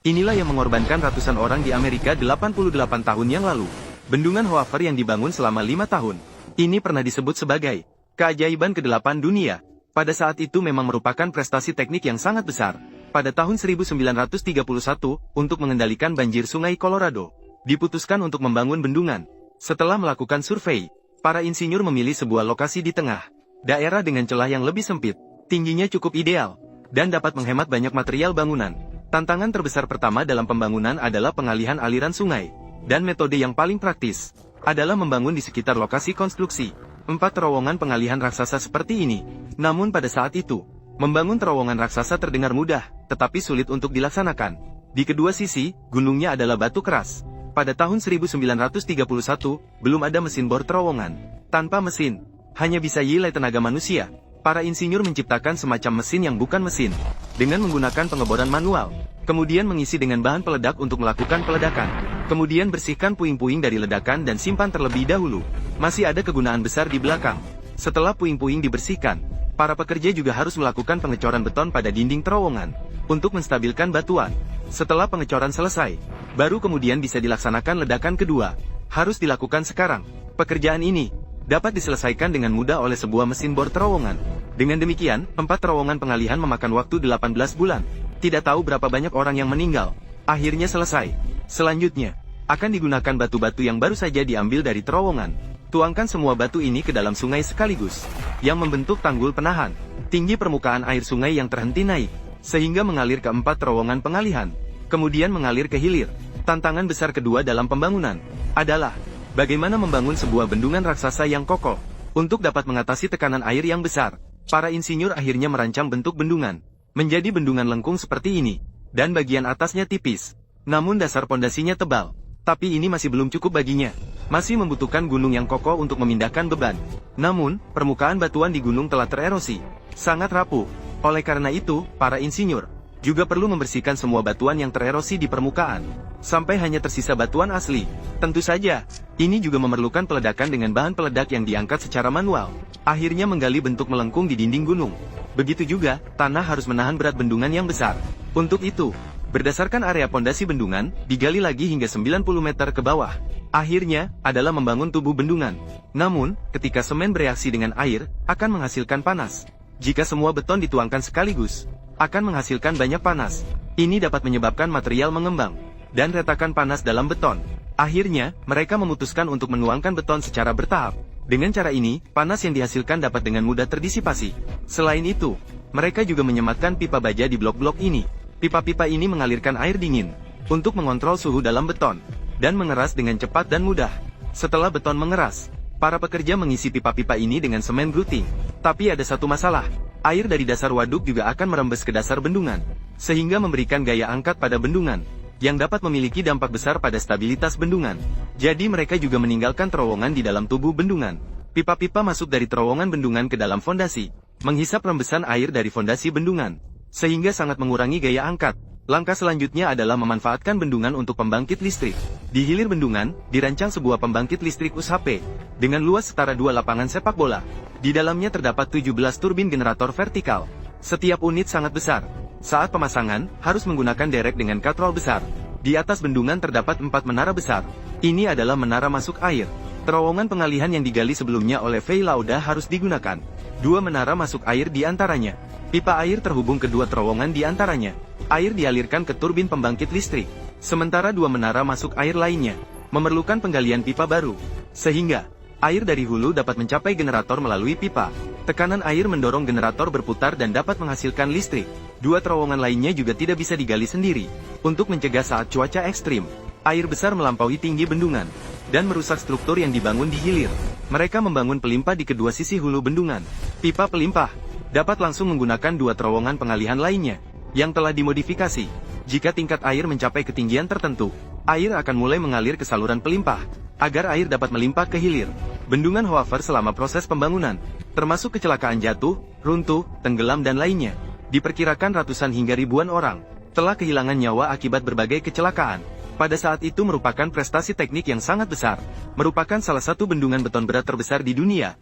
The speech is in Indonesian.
Inilah yang mengorbankan ratusan orang di Amerika 88 tahun yang lalu. Bendungan Hoover yang dibangun selama 5 tahun. Ini pernah disebut sebagai keajaiban ke-8 dunia. Pada saat itu memang merupakan prestasi teknik yang sangat besar. Pada tahun 1931, untuk mengendalikan banjir sungai Colorado, diputuskan untuk membangun bendungan. Setelah melakukan survei, para insinyur memilih sebuah lokasi di tengah daerah dengan celah yang lebih sempit, tingginya cukup ideal, dan dapat menghemat banyak material bangunan. Tantangan terbesar pertama dalam pembangunan adalah pengalihan aliran sungai, dan metode yang paling praktis adalah membangun di sekitar lokasi konstruksi 4 terowongan pengalihan raksasa seperti ini. Namun pada saat itu, membangun terowongan raksasa terdengar mudah, tetapi sulit untuk dilaksanakan. Di kedua sisi, gunungnya adalah batu keras. Pada tahun 1931, belum ada mesin bor terowongan. Tanpa mesin, hanya bisa yilai tenaga manusia. Para insinyur menciptakan semacam mesin yang bukan mesin, dengan menggunakan pengeboran manual, kemudian mengisi dengan bahan peledak untuk melakukan peledakan, kemudian bersihkan puing-puing dari ledakan dan simpan terlebih dahulu. Masih ada kegunaan besar di belakang. Setelah puing-puing dibersihkan, para pekerja juga harus melakukan pengecoran beton pada dinding terowongan, untuk menstabilkan batuan. Setelah pengecoran selesai, baru kemudian bisa dilaksanakan ledakan kedua. Harus dilakukan sekarang. Pekerjaan ini dapat diselesaikan dengan mudah oleh sebuah mesin bor terowongan. Dengan demikian, 4 terowongan pengalihan memakan waktu 18 bulan. Tidak tahu berapa banyak orang yang meninggal. Akhirnya selesai. Selanjutnya, akan digunakan batu-batu yang baru saja diambil dari terowongan. Tuangkan semua batu ini ke dalam sungai sekaligus, yang membentuk tanggul penahan tinggi permukaan air sungai yang terhenti naik, sehingga mengalir ke 4 terowongan pengalihan, kemudian mengalir ke hilir. Tantangan besar kedua dalam pembangunan adalah bagaimana membangun sebuah bendungan raksasa yang kokoh. Untuk dapat mengatasi tekanan air yang besar, para insinyur akhirnya merancang bentuk bendungan menjadi bendungan lengkung seperti ini, dan bagian atasnya tipis, namun dasar pondasinya tebal. Tapi ini masih belum cukup baginya. Masih membutuhkan gunung yang kokoh untuk memindahkan beban. Namun, permukaan batuan di gunung telah tererosi, sangat rapuh. Oleh karena itu, para insinyur juga perlu membersihkan semua batuan yang tererosi di permukaan, sampai hanya tersisa batuan asli. Tentu saja, ini juga memerlukan peledakan dengan bahan peledak yang diangkat secara manual. Akhirnya menggali bentuk melengkung di dinding gunung. Begitu juga, tanah harus menahan berat bendungan yang besar. Untuk itu, berdasarkan area pondasi bendungan, digali lagi hingga 90 meter ke bawah. Akhirnya, adalah membangun tubuh bendungan. Namun, ketika semen bereaksi dengan air, akan menghasilkan panas. Jika semua beton dituangkan sekaligus, akan menghasilkan banyak panas. Ini dapat menyebabkan material mengembang, dan retakan panas dalam beton. Akhirnya, mereka memutuskan untuk menuangkan beton secara bertahap. Dengan cara ini, panas yang dihasilkan dapat dengan mudah terdisipasi. Selain itu, mereka juga menyematkan pipa baja di blok-blok ini. Pipa-pipa ini mengalirkan air dingin untuk mengontrol suhu dalam beton dan mengeras dengan cepat dan mudah. Setelah beton mengeras, para pekerja mengisi pipa-pipa ini dengan semen grouting. Tapi ada satu masalah, air dari dasar waduk juga akan merembes ke dasar bendungan, sehingga memberikan gaya angkat pada bendungan, yang dapat memiliki dampak besar pada stabilitas bendungan. Jadi mereka juga meninggalkan terowongan di dalam tubuh bendungan. Pipa-pipa masuk dari terowongan bendungan ke dalam fondasi, menghisap rembesan air dari fondasi bendungan, sehingga sangat mengurangi gaya angkat. Langkah selanjutnya adalah memanfaatkan bendungan untuk pembangkit listrik. Di hilir bendungan, dirancang sebuah pembangkit listrik USHP, dengan luas setara 2 lapangan sepak bola. Di dalamnya terdapat 17 turbin generator vertikal. Setiap unit sangat besar. Saat pemasangan, harus menggunakan derek dengan katrol besar. Di atas bendungan terdapat 4 menara besar. Ini adalah menara masuk air. Terowongan pengalihan yang digali sebelumnya oleh Fei Lauda harus digunakan. 2 menara masuk air di antaranya. Pipa air terhubung ke 2 terowongan di antaranya. Air dialirkan ke turbin pembangkit listrik. Sementara 2 menara masuk air lainnya memerlukan penggalian pipa baru, sehingga air dari hulu dapat mencapai generator melalui pipa. Tekanan air mendorong generator berputar dan dapat menghasilkan listrik. 2 terowongan lainnya juga tidak bisa digali sendiri, untuk mencegah saat cuaca ekstrim, air besar melampaui tinggi bendungan, dan merusak struktur yang dibangun di hilir. Mereka membangun pelimpah di kedua sisi hulu bendungan. Pipa pelimpah dapat langsung menggunakan 2 terowongan pengalihan lainnya, yang telah dimodifikasi. Jika tingkat air mencapai ketinggian tertentu, air akan mulai mengalir ke saluran pelimpah, agar air dapat melimpah ke hilir. Bendungan Hoover selama proses pembangunan, termasuk kecelakaan jatuh, runtuh, tenggelam dan lainnya, diperkirakan ratusan hingga ribuan orang telah kehilangan nyawa akibat berbagai kecelakaan. Pada saat itu merupakan prestasi teknik yang sangat besar, merupakan salah satu bendungan beton berat terbesar di dunia.